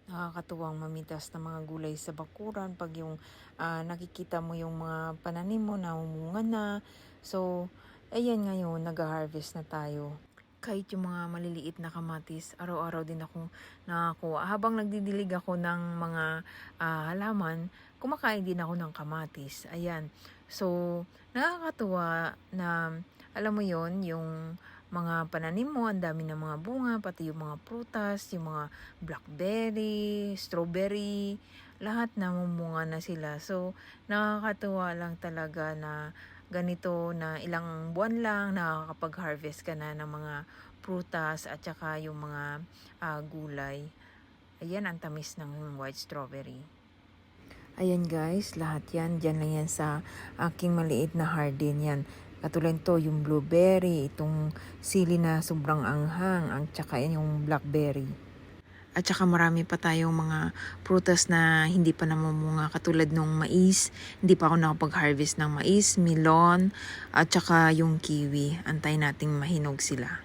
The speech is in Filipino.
nakakatuwang mamitas na mga gulay sa bakuran pag yung nakikita mo yung mga pananim mo na umunga na. So, ayan ngayon, nag-harvest na tayo. Kahit yung mga maliliit na kamatis, araw-araw din akong nakakuha. Habang nagdidilig ako ng mga halaman, kumakain din ako ng kamatis. Ayan. So, nakakatuwa na, alam mo yon yung mga pananim mo, ang dami ng mga bunga, pati yung mga prutas, yung mga blackberry, strawberry, lahat namumunga na sila. So, nakakatuwa lang talaga na ganito na ilang buwan lang nakakapag-harvest ka na ng mga prutas at saka yung mga gulay. Ayan, ang tamis ng white strawberry. Ayan guys, lahat yan. Diyan lang yan sa aking maliit na garden yan. Katulad to, yung blueberry, itong sili na sobrang anghang, ang tsaka yan yung blackberry. At saka marami pa tayong mga prutas na hindi pa namumunga katulad nung mais. Hindi pa ako nakapag-harvest ng mais, melon, at saka yung kiwi. Antay nating mahinog sila.